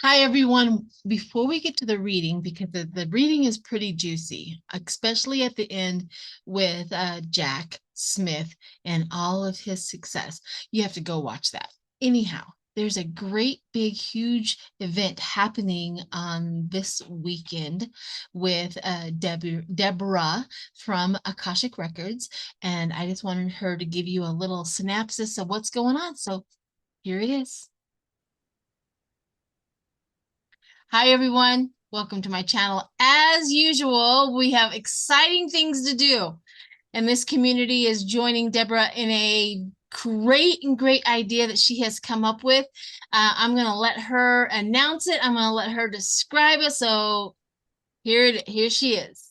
Hi, everyone. Before we get to the reading, because the reading is pretty juicy, especially at the end with Jack Smith and all of his success, you have to go watch that. Anyhow, there's a great, big, huge event happening on this weekend with Deborah from Akashic Records, and I just wanted her to give you a little synopsis of what's going on. So here it is. Hi, everyone. Welcome to my channel. As usual, we have exciting things to do. And this community is joining Deborah in a great idea that she has come up with. I'm going to let her announce it. I'm going to let her describe it. So here she is.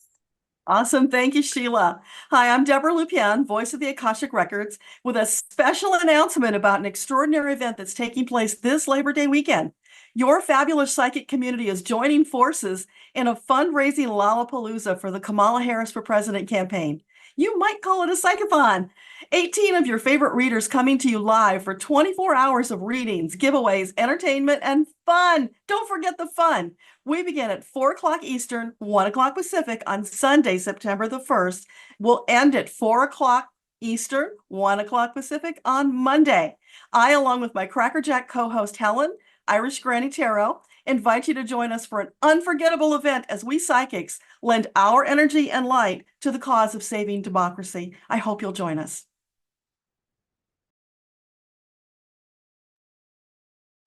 Awesome. Thank you, Sheila. Hi, I'm Deborah Lupian, voice of the Akashic Records, with a special announcement about an extraordinary event that's taking place this Labor Day weekend. Your fabulous psychic community is joining forces in a fundraising Lollapalooza for the Kamala Harris for President campaign. You might call it a psychothon. 18 of your favorite readers coming to you live for 24 hours of readings, giveaways, entertainment, and fun. Don't forget the fun. We begin at 4 o'clock Eastern, 1 o'clock Pacific on Sunday, September the 1st. We'll end at 4 o'clock Eastern, 1 o'clock Pacific on Monday. I, along with my Crackerjack co-host Helen, Irish Granny Tarot, invite you to join us for an unforgettable event as we psychics lend our energy and light to the cause of saving democracy. I hope you'll join us.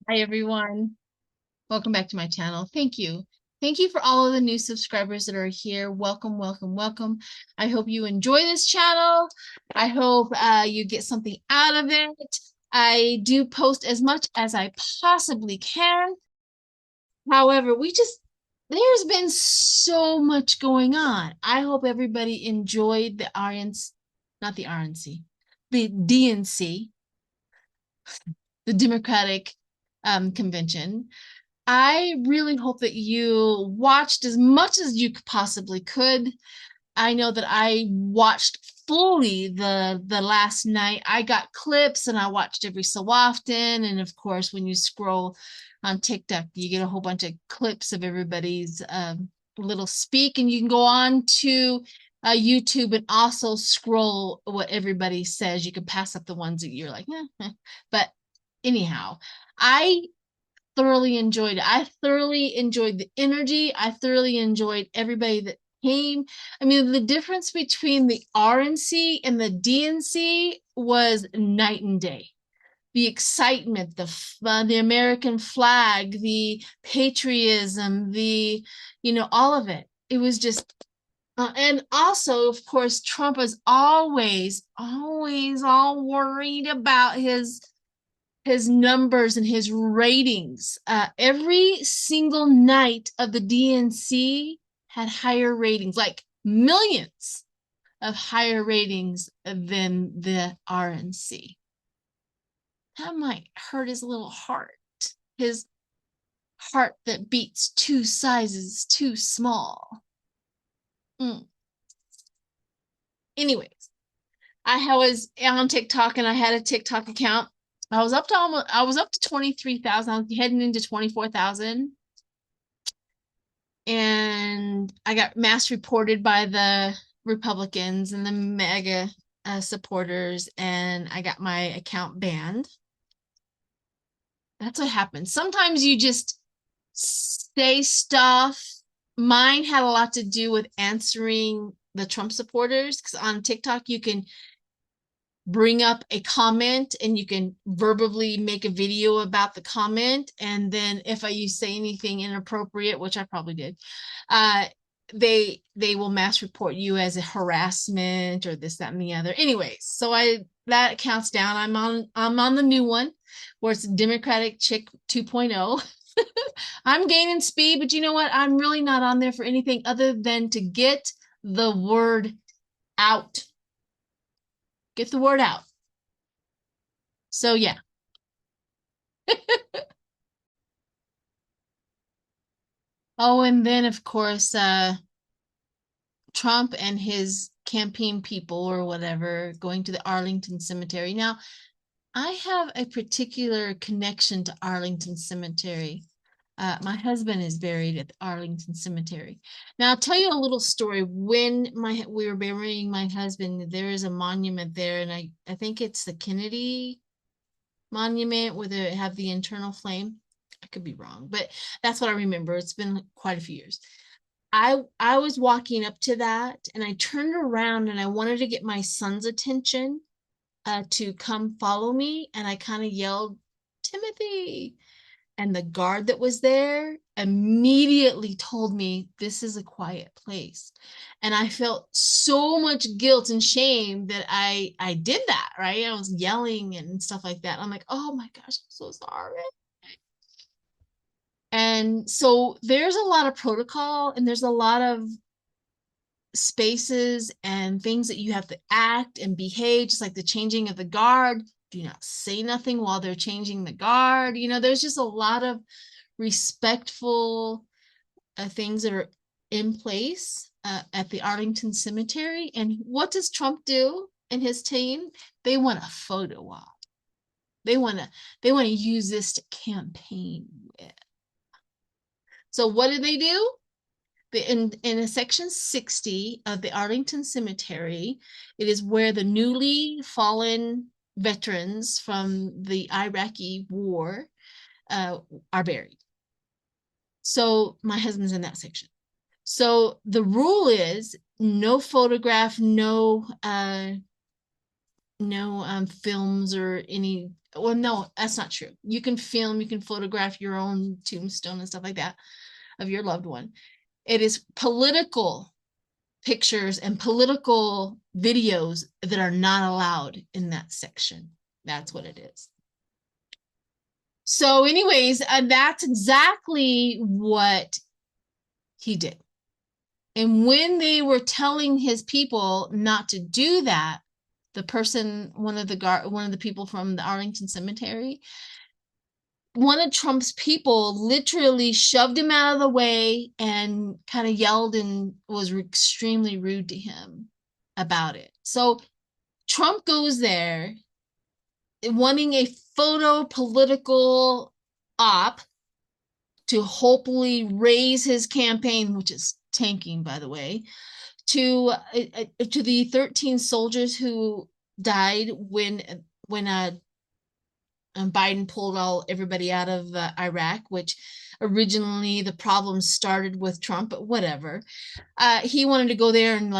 Hi, everyone. Welcome back to my channel. Thank you. Thank you for all of the new subscribers that are here. Welcome, welcome, welcome. I hope you enjoy this channel. I hope you get something out of it. I do post as much as I possibly can. However, there's been so much going on. I hope everybody enjoyed the RNC, not the RNC, the DNC, the Democratic Convention. I really hope that you watched as much as you possibly could. I know that I watched fully the last night. I got clips and I watched every so often. And of course, when you scroll on TikTok, you get a whole bunch of clips of everybody's little speak, and you can go on to YouTube and also scroll what everybody says. You can pass up the ones that you're like, but anyhow, I thoroughly enjoyed it. I thoroughly enjoyed the energy. I thoroughly enjoyed everybody that came. I mean, the difference between the RNC and the DNC was night and day. The excitement, the American flag, the patriotism, all of it. It was just, and also, of course, Trump is always all worried about his numbers and his ratings. Every single night of the DNC had higher ratings, like millions of higher ratings than the RNC. That might hurt his little heart, his heart that beats 2 sizes too small. Anyways, I was on TikTok and I had a TikTok account. I was up to 23,000. I was heading into 24,000. And I got mass reported by the Republicans and the mega supporters, and I got my account banned. That's what happens. Sometimes you just say stuff. Mine had a lot to do with answering the Trump supporters, because on TikTok you can bring up a comment and you can verbally make a video about the comment, and then if you say anything inappropriate, which I probably did, they will mass report you as a harassment or this, that, and the other. Anyways, so that account's down. I'm on the new one where it's Democratic Chick 2.0. I'm gaining speed, but you know what? I'm really not on there for anything other than to get the word out. Get the word out. So yeah. Oh, and then of course, Trump and his campaign people or whatever going to the Arlington Cemetery. Now, I have a particular connection to Arlington Cemetery. My husband is buried at the Arlington Cemetery. Now, I'll tell you a little story. When we were burying my husband, there is a monument there, and I think it's the Kennedy Monument where they have the internal flame. I could be wrong, but that's what I remember. It's been quite a few years. I was walking up to that, and I turned around and I wanted to get my son's attention to come follow me, and I kind of yelled, Timothy. And the guard that was there immediately told me, this is a quiet place. And I felt so much guilt and shame that I did that, right? I was yelling and stuff like that. I'm like, oh my gosh, I'm so sorry. And so there's a lot of protocol, and there's a lot of spaces and things that you have to act and behave, just like the changing of the guard. Do not say nothing while they're changing the guard. There's just a lot of respectful things that are in place at the Arlington Cemetery. And what does Trump do and his team? They want a photo op. They want to use this to campaign with. So what do? In a section 60 of the Arlington Cemetery, it is where the newly fallen veterans from the Iraqi war are buried. So my husband's in that section. So the rule is no photograph, no films or any. Well, no, that's not true. You can film, you can photograph your own tombstone and stuff like that of your loved one. It is political pictures and political videos that are not allowed in that section. That's what it is. So anyways, that's exactly what he did. And when they were telling his people not to do that, one of the people from the Arlington Cemetery, one of Trump's people literally shoved him out of the way and kind of yelled and was extremely rude to him about it. So Trump goes there wanting a photo political op to hopefully raise his campaign, which is tanking, by the way, to the 13 soldiers who died when Biden pulled everybody out of Iraq, which originally the problem started with Trump, but whatever. He wanted to go there and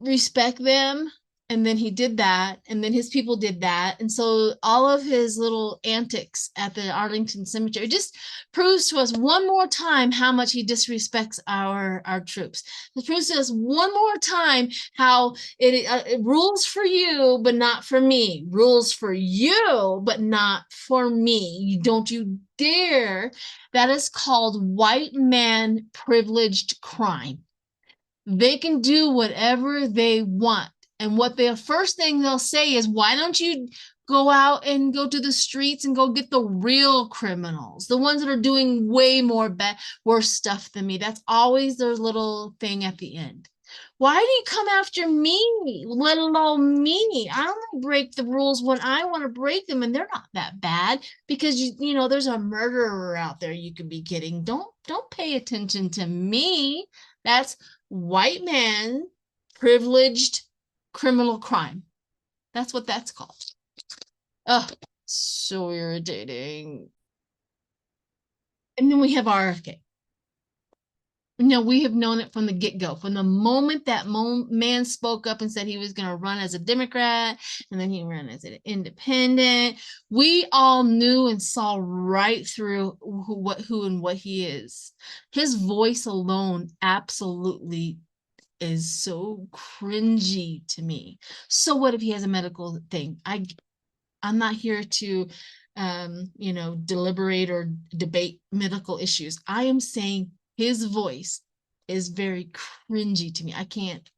respect them. And then he did that. And then his people did that. And so all of his little antics at the Arlington Cemetery just proves to us one more time how much he disrespects our troops. It proves to us one more time how it rules for you, but not for me. Rules for you, but not for me. Don't you dare. That is called white man privileged crime. They can do whatever they want. And what the first thing they'll say is, why don't you go out and go to the streets and go get the real criminals, the ones that are doing way worse stuff than me? That's always their little thing at the end. Why do you come after me, let alone me? I only break the rules when I want to break them, and they're not that bad because there's a murderer out there you could be kidding. Don't pay attention to me. That's white man privileged criminal crime. That's what that's called. Oh, so irritating. And then we have RFK. We have known it from the get-go. From the moment that man spoke up and said he was going to run as a Democrat, and then he ran as an independent, we all knew and saw right through who and what he is. His voice alone absolutely is so cringy to me. So what if he has a medical thing? I'm not here to deliberate or debate medical issues. I am saying his voice is very cringy to me. I can't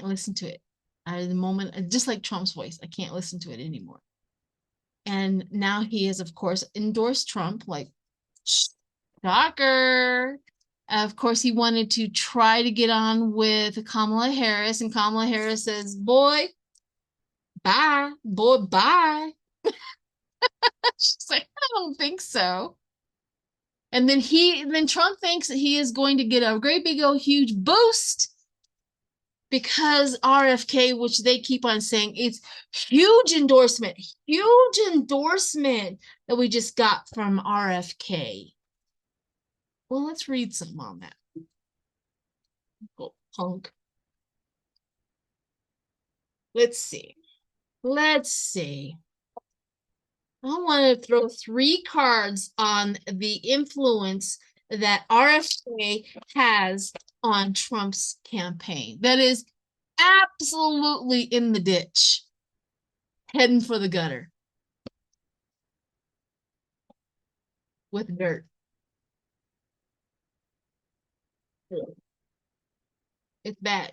listen to it. At the moment, just like Trump's voice, I can't listen to it anymore. And now he has, of course, endorsed Trump, like, shocker. Of course, he wanted to try to get on with Kamala Harris, and Kamala Harris says, boy, bye. She's like, I don't think so. And then Trump thinks that he is going to get a great big old huge boost because RFK, which they keep on saying, it's huge endorsement that we just got from RFK. Well, let's read some on that. Oh, punk. Let's see. I want to throw 3 cards on the influence that RFK has on Trump's campaign. That is absolutely in the ditch, heading for the gutter with dirt. It's bad.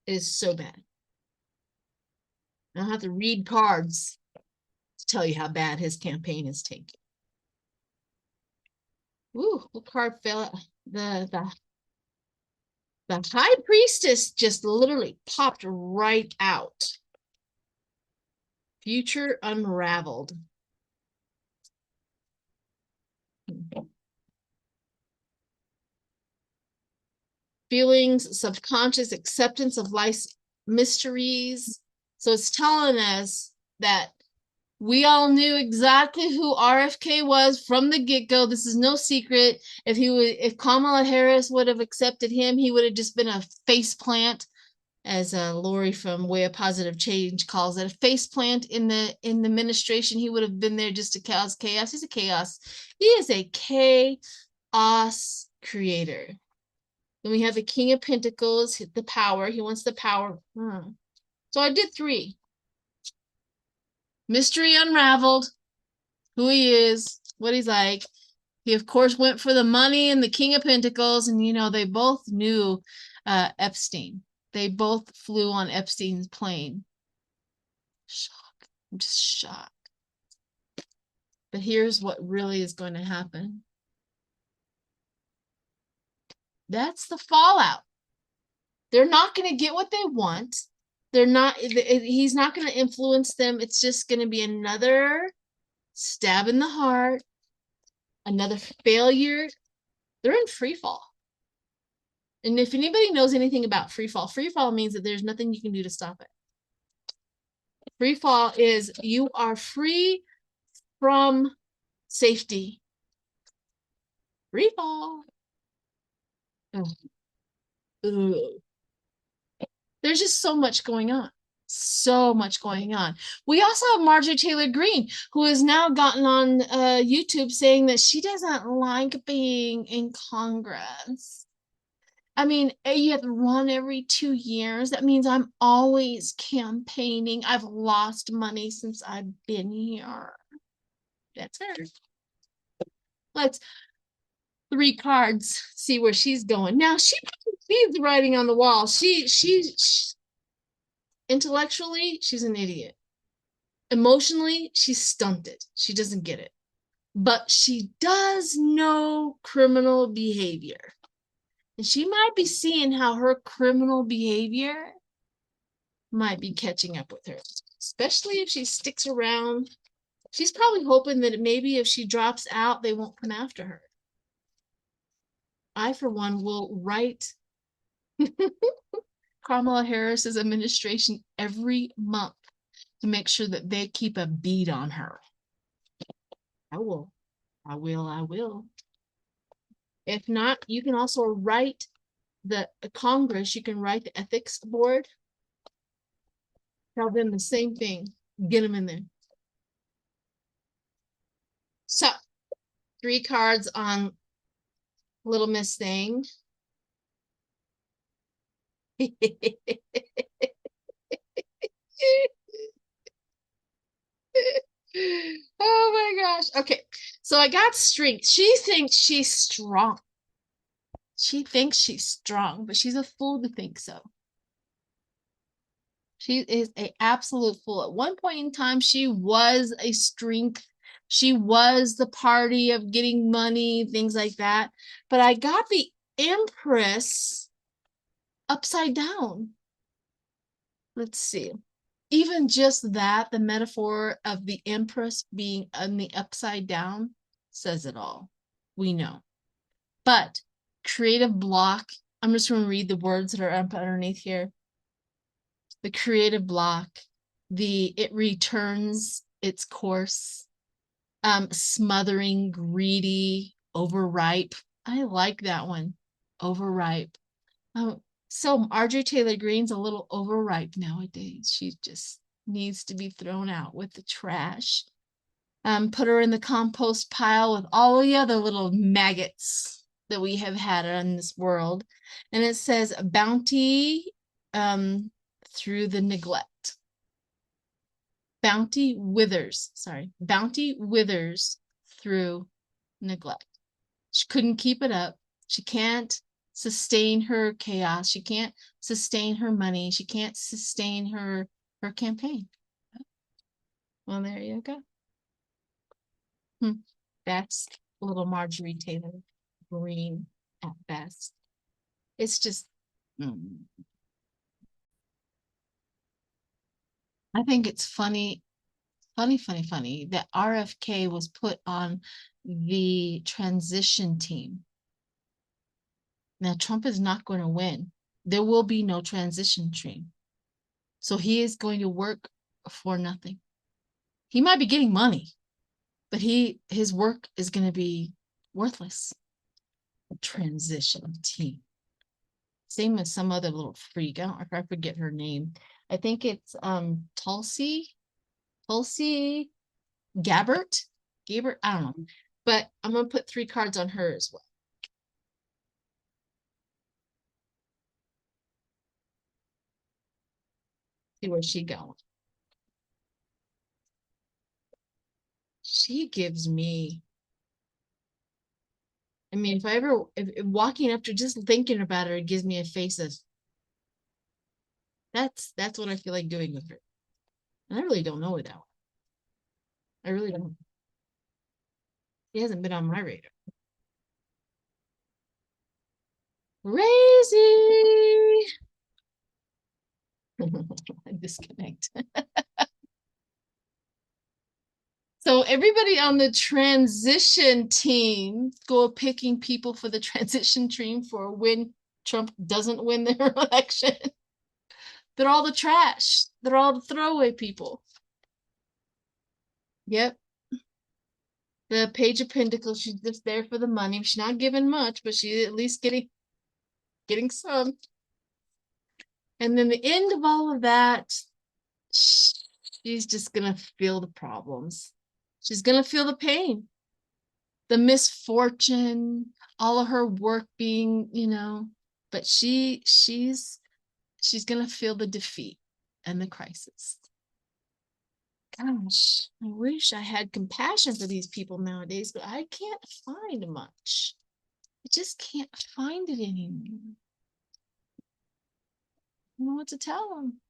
It is so bad. I don't have to read cards to tell you how bad his campaign is taking. Ooh, what card fell out? The High Priestess just literally popped right out. Future unraveled. Feelings, subconscious acceptance of life's mysteries. So it's telling us that we all knew exactly who RFK was from the get-go. This is no secret. If Kamala Harris would have accepted him, he would have just been a face plant, as Lori from Way of Positive Change calls it, a face plant in the administration. He would have been there just to cause chaos. He's a chaos. He is a chaos creator. Then we have the King of Pentacles, the power. He wants the power. So I did 3. Mystery unraveled, who he is, what he's like. He, of course, went for the money and the King of Pentacles. And, you know, they both knew Epstein. They both flew on Epstein's plane. Shock. I'm just shocked. But here's what really is going to happen. That's the fallout. They're not going to get what they want. He's not going to influence them. It's just going to be another stab in the heart, another failure. They're in free fall. And if anybody knows anything about free fall means that there's nothing you can do to stop it. Free fall is you are free from safety. Free fall. Ugh. Ugh. There's just so much going on. So much going on. We also have Marjorie Taylor Greene, who has now gotten on YouTube saying that she doesn't like being in Congress. I mean, you have to run every 2 years. That means I'm always campaigning. I've lost money since I've been here. That's her. Let's 3 cards, see where she's going. Now, she's the writing on the wall. She intellectually, she's an idiot. Emotionally, she's stunted. She doesn't get it. But she does know criminal behavior. And she might be seeing how her criminal behavior might be catching up with her, especially if she sticks around. She's probably hoping that maybe if she drops out, they won't come after her. I, for one, will write Kamala Harris's administration every month to make sure that they keep a bead on her. I will. If not, you can also write the Congress, you can write the ethics board. Tell them the same thing. Get them in there. So, 3 cards on Little Miss Thing. Oh my gosh. Okay. So I got strength. She thinks she's strong. She thinks she's strong, but she's a fool to think so. She is an absolute fool. At one point in time, she was a strength. She was the party of getting money, things like that. But I got the Empress upside down. Let's see. Even just that, the metaphor of the Empress being on the upside down says it all. We know. But creative block, I'm just going to read the words that are up underneath here. The creative block, it returns its course, smothering, greedy, overripe. I like that one. Overripe. So Marjorie Taylor Greene's a little overripe nowadays. She just needs to be thrown out with the trash. Put her in the compost pile with all the other little maggots that we have had in this world. And it says bounty through the neglect. Bounty withers through neglect. She couldn't keep it up. She can't sustain her chaos. She can't sustain her money. She can't sustain her campaign. Well, there you go. That's little Marjorie Taylor Greene at best. It's just, I think it's funny that RFK was put on the transition team. Now, Trump is not going to win. There will be no transition team. So he is going to work for nothing. He might be getting money, but his work is going to be worthless. Transition team. Same as some other little freak. I forget her name. I think it's Tulsi Gabbard. I don't know. But I'm gonna put 3 cards on her as well. See where she going. She gives me, I mean, if walking up to just thinking about her, it gives me a face of, that's what I feel like doing with her. And I really don't know her that well. I really don't. She hasn't been on my radar. Crazy. Disconnect. So everybody on the transition team, go picking people for the transition team for when Trump doesn't win their election. They're all the trash. They're all the throwaway people. Yep. The Page of Pentacles, she's just there for the money. She's not giving much, but she's at least getting some. And then the end of all of that, she's just gonna feel the problems. She's gonna feel the pain, the misfortune, all of her work being, but she's gonna feel the defeat and the crisis. Gosh, I wish I had compassion for these people nowadays, but I can't find much. I just can't find it anymore. I don't know what to tell them.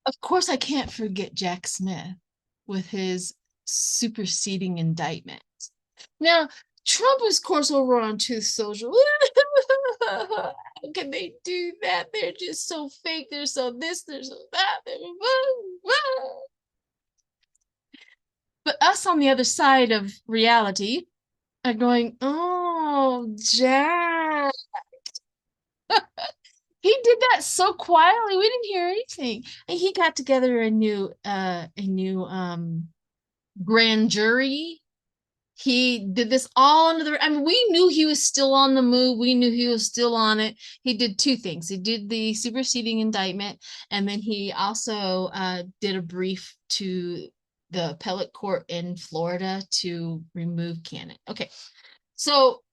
Of course, I can't forget Jack Smith with his superseding indictment. Now, Trump is, of course, over on Truth Social. How can they do that? They're just so fake. They're so this, they're so that. But us on the other side of reality are going, oh, Jack. He did that so quietly. We didn't hear anything. And he got together a new grand jury. He did this all under the, I mean, we knew he was still on the move. We knew he was still on it. He did 2 things. He did the superseding indictment, and then he also did a brief to the appellate court in Florida to remove Cannon. Okay, so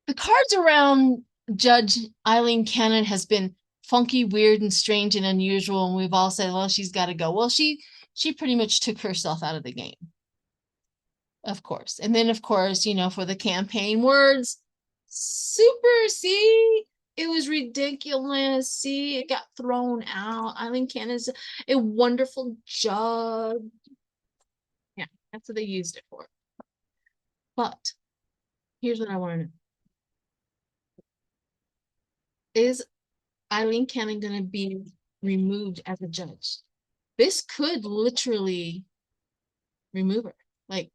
the cards around Judge Eileen Cannon has been funky, weird, and strange and unusual, and we've all said, well, she's got to go. Well, she pretty much took herself out of the game. Of course. And then, of course, for the campaign words, see, it was ridiculous. See, it got thrown out. Eileen Cannon's a wonderful judge. Yeah, that's what they used it for. But here's what I want to know. Is Eileen Cannon going to be removed as a judge? This could literally remove her. Like,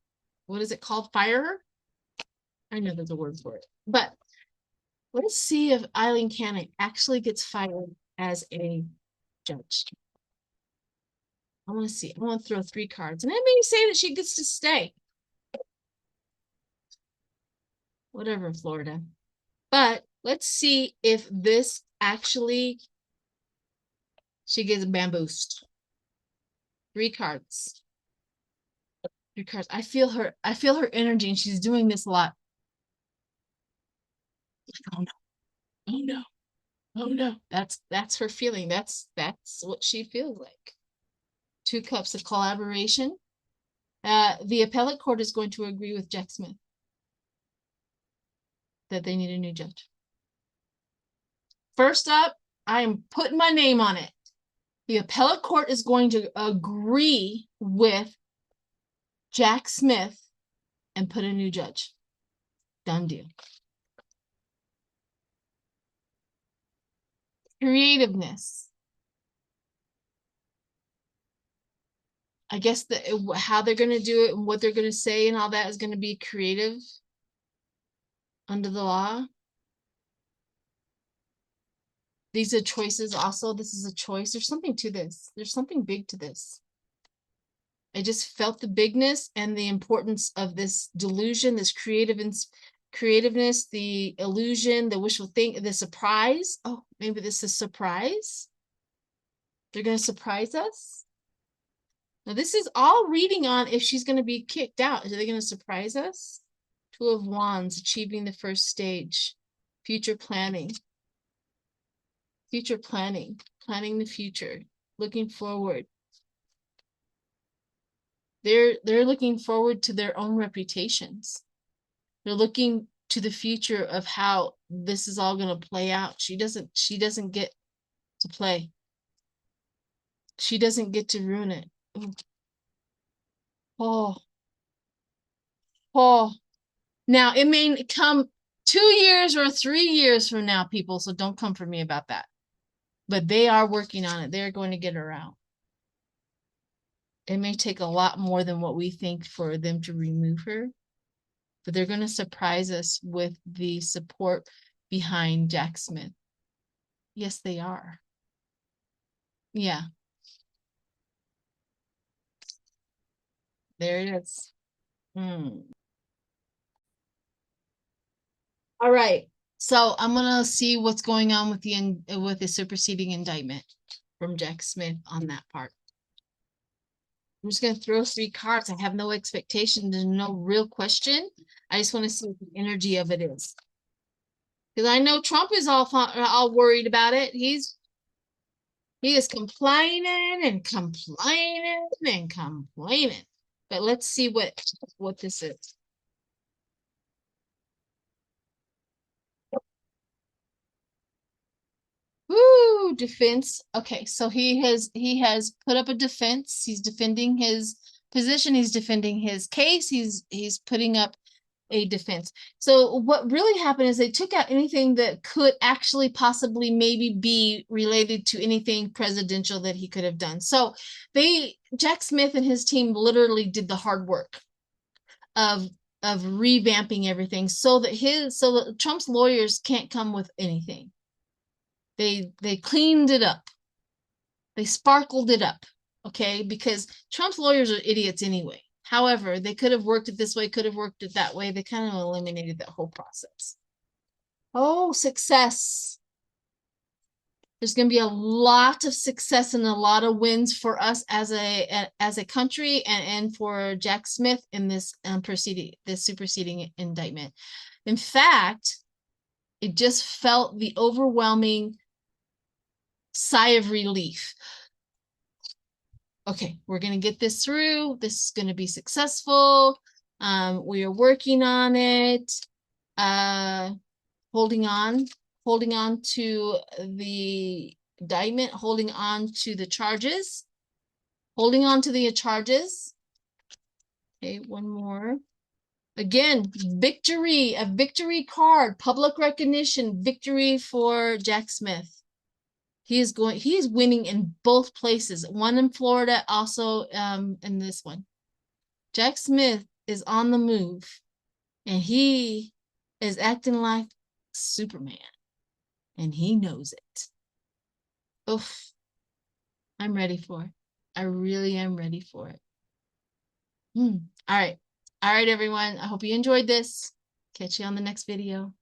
what is it called? Fire her? I know there's a word for it. But let's see if Eileen Canning actually gets fired as a judge. I want to see. I want to throw 3 cards. And that may say that she gets to stay. Whatever, Florida. But let's see if this actually, she gets bamboozled. 3 cards. 3 cards. I feel her energy, and she's doing this a lot. Oh no. Oh no. Oh no. That's her feeling. That's what she feels like. 2 cups of collaboration. The appellate court is going to agree with Jack Smith that they need a new judge. First up, I am putting my name on it. The appellate court is going to agree with Jack Smith and put a new judge. Done deal. Creativeness. I guess how they're going to do it and what they're going to say and all that is going to be creative under the law. These are choices also. This is a choice. There's something to this. There's something big to this. I just felt the bigness and the importance of this delusion, this creativeness, the illusion, the wishful think, the surprise. Oh, maybe this is surprise. They're going to surprise us. Now, this is all reading on if she's going to be kicked out. Are they going to surprise us? 2 of Wands, achieving the first stage. Future planning. Future planning. Planning the future. Looking forward. They're looking forward to their own reputations. They're looking to the future of how this is all going to play out. She doesn't get to play. She doesn't get to ruin it. Ooh. Oh. Now, it may come 2 years or 3 years from now, people, so don't come for me about that. But they are working on it. They're going to get her out. It may take a lot more than what we think for them to remove her, but they're going to surprise us with the support behind Jack Smith. Yes, they are. Yeah. There it is. All right. So I'm gonna see what's going on with the superseding indictment from Jack Smith on that part. I'm just gonna throw 3 cards. I have no expectation. There's no real question. I just want to see what the energy of it is. Because I know Trump is all worried about it. He is complaining and complaining and complaining. But let's see what this is. Woo, defense. Okay, so he has put up a defense. He's defending his position. He's defending his case. He's putting up a defense. So what really happened is they took out anything that could actually possibly maybe be related to anything presidential that he could have done. So Jack Smith and his team literally did the hard work of revamping everything so that Trump's lawyers can't come with anything. They cleaned it up. They sparkled it up, okay? Because Trump's lawyers are idiots anyway. However, they could have worked it this way, could have worked it that way. They kind of eliminated that whole process. Oh, success. There's going to be a lot of success and a lot of wins for us as a country and for Jack Smith in this superseding indictment. In fact, it just felt the overwhelming sigh of relief. Okay, we're going to get this through. This is going to be successful. We are working on it. Holding on to the indictment, holding on to the charges. Holding on to the charges. Okay, one more. Again, victory, a victory card, public recognition, victory for Jack Smith. He is winning in both places. One in Florida, also in this one. Jack Smith is on the move, and he is acting like Superman, and he knows it. Oof. I'm ready for it. I really am ready for it. All right. All right, everyone. I hope you enjoyed this. Catch you on the next video.